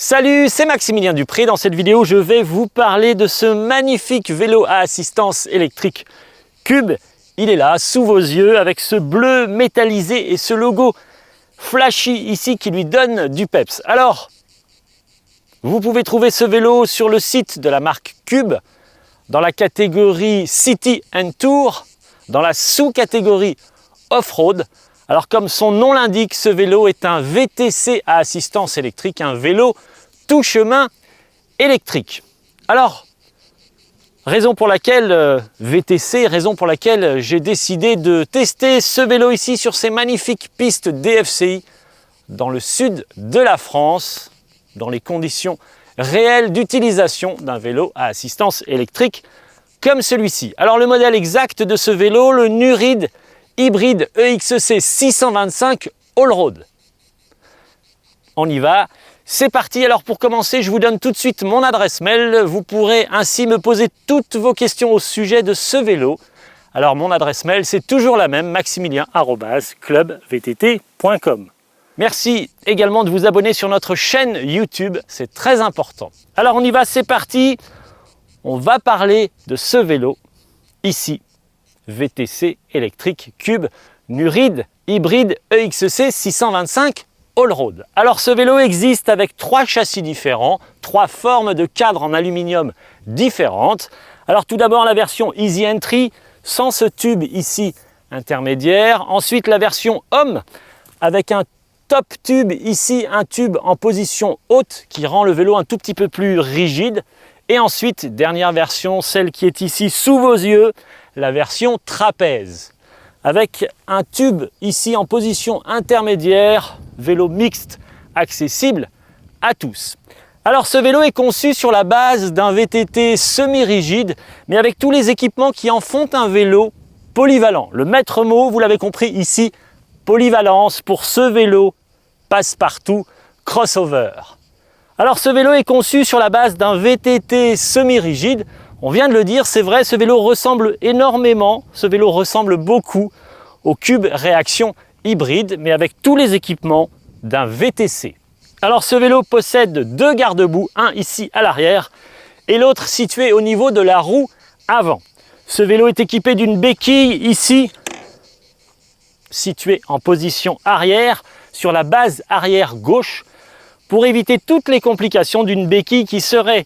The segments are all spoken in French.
Salut, c'est Maximilien Dupré. Dans cette vidéo, je vais vous parler de ce magnifique vélo à assistance électrique Cube. Il est là, sous vos yeux, avec ce bleu métallisé et ce logo flashy ici qui lui donne du peps. Alors, vous pouvez trouver ce vélo sur le site de la marque Cube, dans la catégorie City and Tour, dans la sous-catégorie Off-Road. Alors comme son nom l'indique, ce vélo est un VTC à assistance électrique, un vélo tout chemin électrique. Alors, raison pour laquelle VTC, raison pour laquelle j'ai décidé de tester ce vélo ici sur ces magnifiques pistes DFCI dans le sud de la France, dans les conditions réelles d'utilisation d'un vélo à assistance électrique comme celui-ci. Alors le modèle exact de ce vélo, le Nurid hybride EXC 625 All-Road. On y va, c'est parti. Alors pour commencer, je vous donne tout de suite mon adresse mail. Vous pourrez ainsi me poser toutes vos questions au sujet de ce vélo. Alors mon adresse mail, c'est toujours la même, maximilien@clubvtt.com. Merci également de vous abonner sur notre chaîne YouTube, c'est très important. Alors on y va, c'est parti. On va parler de ce vélo ici. VTC électrique Cube Nurid hybride EXC 625 All-Road. Alors ce vélo existe avec 3 châssis différents, 3 formes de cadre en aluminium différentes. Alors tout d'abord la version Easy Entry sans ce tube ici intermédiaire. Ensuite la version Homme avec un top tube ici, un tube en position haute qui rend le vélo un tout petit peu plus rigide. Et ensuite, dernière version, celle qui est ici sous vos yeux, la version trapèze, avec un tube ici en position intermédiaire, vélo mixte, accessible à tous. Alors ce vélo est conçu sur la base d'un VTT semi-rigide, mais avec tous les équipements qui en font un vélo polyvalent. Le maître mot, vous l'avez compris ici, polyvalence pour ce vélo passe-partout crossover. Alors ce vélo est conçu sur la base d'un VTT semi-rigide. On vient de le dire, c'est vrai, ce vélo ressemble énormément, ce vélo ressemble beaucoup au Cube Réaction hybride, mais avec tous les équipements d'un VTC. Alors ce vélo possède 2 garde-boue, un ici à l'arrière et l'autre situé au niveau de la roue avant. Ce vélo est équipé d'une béquille ici, située en position arrière, sur la base arrière gauche, pour éviter toutes les complications d'une béquille qui serait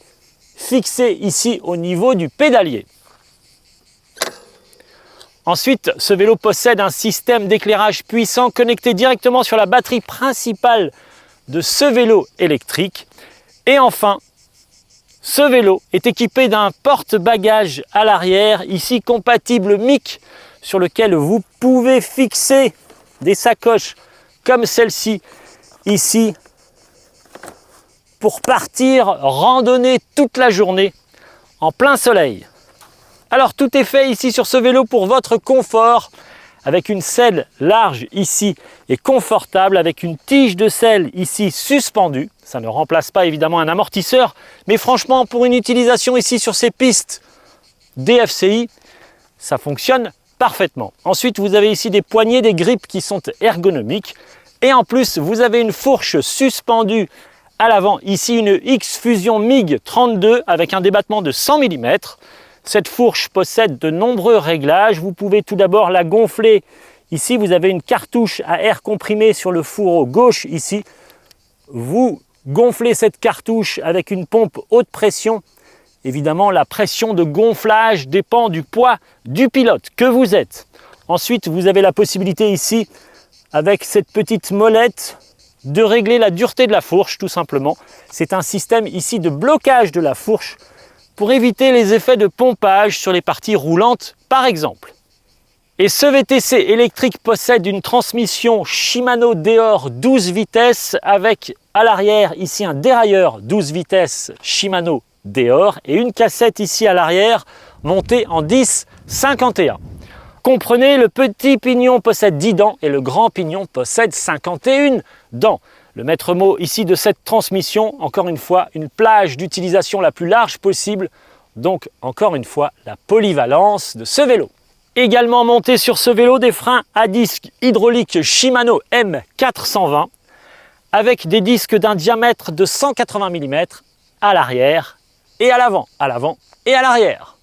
fixée ici au niveau du pédalier. Ensuite, ce vélo possède un système d'éclairage puissant connecté directement sur la batterie principale de ce vélo électrique. Et enfin, ce vélo est équipé d'un porte-bagages à l'arrière, ici compatible MIC, sur lequel vous pouvez fixer des sacoches comme celle-ci, ici, pour partir randonner toute la journée en plein soleil. Alors tout est fait ici sur ce vélo pour votre confort, avec une selle large ici et confortable, avec une tige de selle ici suspendue. Ça ne remplace pas évidemment un amortisseur, mais franchement pour une utilisation ici sur ces pistes DFCI, ça fonctionne parfaitement. Ensuite vous avez ici des poignées, des grippes qui sont ergonomiques, et en plus vous avez une fourche suspendue à l'avant, ici une X-Fusion MIG 32 avec un débattement de 100 mm. Cette fourche possède de nombreux réglages. Vous pouvez tout d'abord la gonfler. Ici, vous avez une cartouche à air comprimé sur le fourreau gauche ici. Vous gonflez cette cartouche avec une pompe haute pression. Évidemment, la pression de gonflage dépend du poids du pilote que vous êtes. Ensuite, vous avez la possibilité ici, avec cette petite molette, de régler la dureté de la fourche tout simplement. C'est un système ici de blocage de la fourche pour éviter les effets de pompage sur les parties roulantes par exemple. Et ce VTC électrique possède une transmission Shimano Deore 12 vitesses avec à l'arrière ici un dérailleur 12 vitesses Shimano Deore et une cassette ici à l'arrière montée en 10-51. Comprenez, le petit pignon possède 10 dents et le grand pignon possède 51 dents. Le maître mot ici de cette transmission, encore une fois, une plage d'utilisation la plus large possible. Donc, encore une fois, la polyvalence de ce vélo. Également monté sur ce vélo, des freins à disque hydrauliques Shimano M420 avec des disques d'un diamètre de 180 mm à l'arrière et à l'avant et à l'arrière.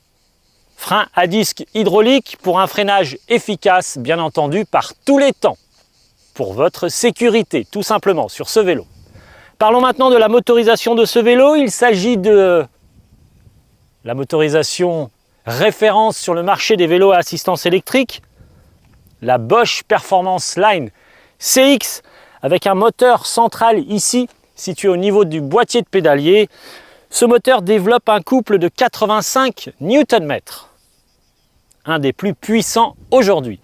Frein à disque hydraulique pour un freinage efficace, bien entendu, par tous les temps, pour votre sécurité, tout simplement, sur ce vélo. Parlons maintenant de la motorisation de ce vélo. Il s'agit de la motorisation référence sur le marché des vélos à assistance électrique, la Bosch Performance Line CX, avec un moteur central ici, situé au niveau du boîtier de pédalier. Ce moteur développe un couple de 85 Nm, un des plus puissants aujourd'hui.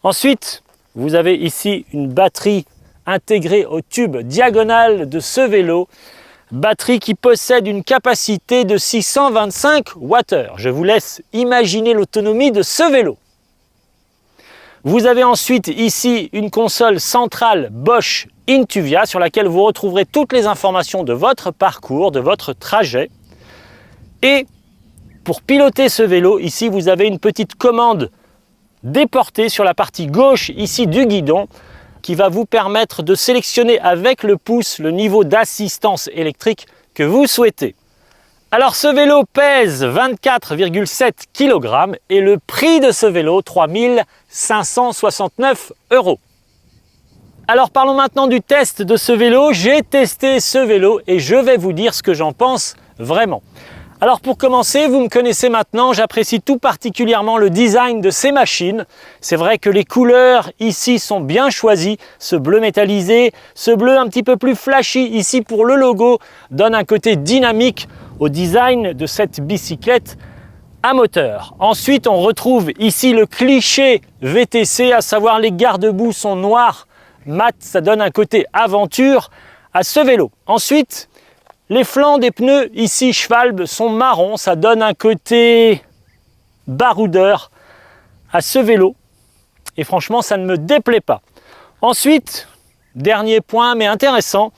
Ensuite, vous avez ici une batterie intégrée au tube diagonal de ce vélo, batterie qui possède une capacité de 625 Wh. Je vous laisse imaginer l'autonomie de ce vélo. Vous avez ensuite ici une console centrale Bosch Intuvia sur laquelle vous retrouverez toutes les informations de votre parcours, de votre trajet. Et pour piloter ce vélo, ici vous avez une petite commande déportée sur la partie gauche ici du guidon qui va vous permettre de sélectionner avec le pouce le niveau d'assistance électrique que vous souhaitez. Alors ce vélo pèse 24,7 kg et le prix de ce vélo, 3 569 €. Alors parlons maintenant du test de ce vélo. J'ai testé ce vélo et je vais vous dire ce que j'en pense vraiment. Alors pour commencer, vous me connaissez maintenant, j'apprécie tout particulièrement le design de ces machines. C'est vrai que les couleurs ici sont bien choisies, ce bleu métallisé, ce bleu un petit peu plus flashy ici pour le logo donne un côté dynamique au design de cette bicyclette à moteur. Ensuite, on retrouve ici le cliché VTC, à savoir les garde-boue sont noirs, mat, ça donne un côté aventure à ce vélo. Ensuite, les flancs des pneus ici Schwalbe sont marrons, ça donne un côté baroudeur à ce vélo. Et franchement, ça ne me déplaît pas. Ensuite, dernier point mais intéressant,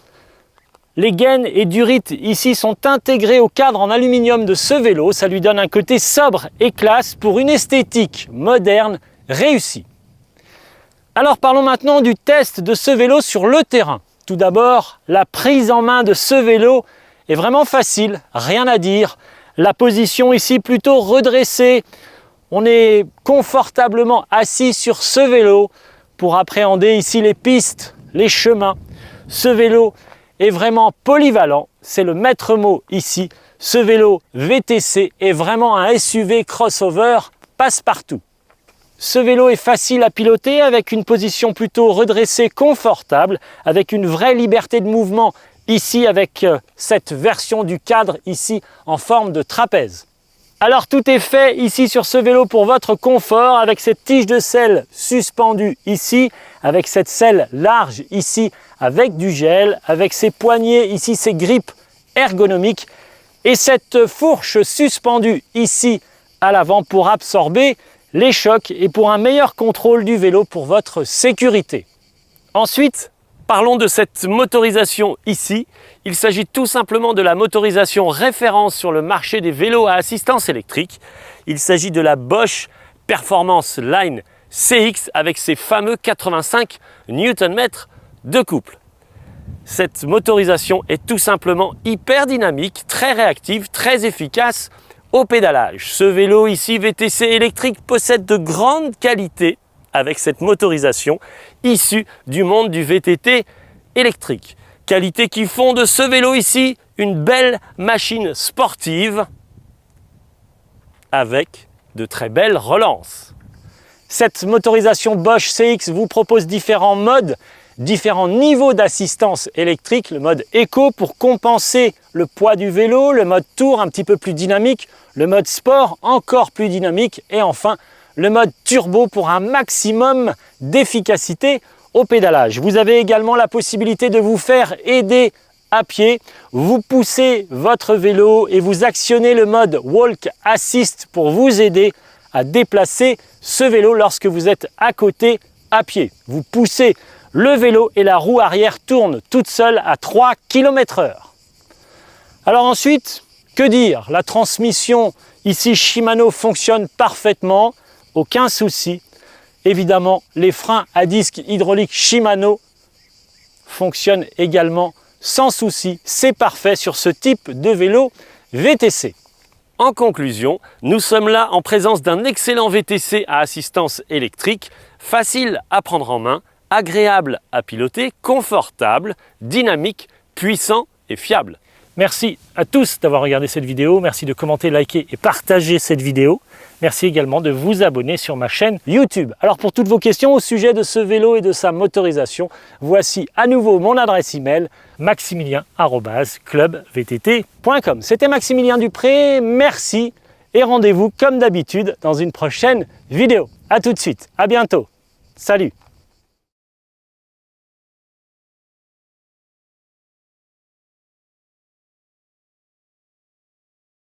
les gaines et durites ici sont intégrées au cadre en aluminium de ce vélo. Ça lui donne un côté sobre et classe pour une esthétique moderne réussie. Alors parlons maintenant du test de ce vélo sur le terrain. Tout d'abord, la prise en main de ce vélo est vraiment facile, rien à dire. La position ici plutôt redressée. On est confortablement assis sur ce vélo pour appréhender ici les pistes, les chemins. Ce vélo est vraiment polyvalent, c'est le maître mot ici. Ce vélo VTC est vraiment un SUV crossover passe-partout. Ce vélo est facile à piloter avec une position plutôt redressée, confortable, avec une vraie liberté de mouvement ici avec cette version du cadre ici en forme de trapèze. Alors tout est fait ici sur ce vélo pour votre confort avec cette tige de selle suspendue ici, avec cette selle large ici avec du gel, avec ses poignées ici, ses grippes ergonomiques et cette fourche suspendue ici à l'avant pour absorber les chocs et pour un meilleur contrôle du vélo pour votre sécurité. Ensuite, parlons de cette motorisation ici. Il s'agit tout simplement de la motorisation référence sur le marché des vélos à assistance électrique. Il s'agit de la Bosch Performance Line CX avec ses fameux 85 Nm de couple. Cette motorisation est tout simplement hyper dynamique, très réactive, très efficace au pédalage. Ce vélo ici VTC électrique possède de grandes qualités avec cette motorisation issue du monde du VTT électrique. Qualités qui font de ce vélo ici une belle machine sportive avec de très belles relances. Cette motorisation Bosch CX vous propose différents modes, différents niveaux d'assistance électrique, le mode éco pour compenser le poids du vélo, le mode tour un petit peu plus dynamique, le mode sport encore plus dynamique et enfin le mode turbo pour un maximum d'efficacité au pédalage. Vous avez également la possibilité de vous faire aider à pied. Vous poussez votre vélo et vous actionnez le mode Walk Assist pour vous aider à déplacer ce vélo lorsque vous êtes à côté à pied. Vous poussez le vélo et la roue arrière tourne toute seule à 3 km/h. Alors ensuite, que dire? La transmission ici Shimano fonctionne parfaitement, aucun souci. Évidemment, les freins à disque hydraulique Shimano fonctionne également sans souci. C'est parfait sur ce type de vélo VTC. En conclusion, nous sommes là en présence d'un excellent VTC à assistance électrique, facile à prendre en main, agréable à piloter, confortable, dynamique, puissant et fiable. Merci à tous d'avoir regardé cette vidéo, merci de commenter, liker et partager cette vidéo. Merci également de vous abonner sur ma chaîne YouTube. Alors pour toutes vos questions au sujet de ce vélo et de sa motorisation, voici à nouveau mon adresse email maximilien@clubvtt.com. C'était Maximilien Dupré, merci et rendez-vous comme d'habitude dans une prochaine vidéo. A tout de suite, à bientôt, salut.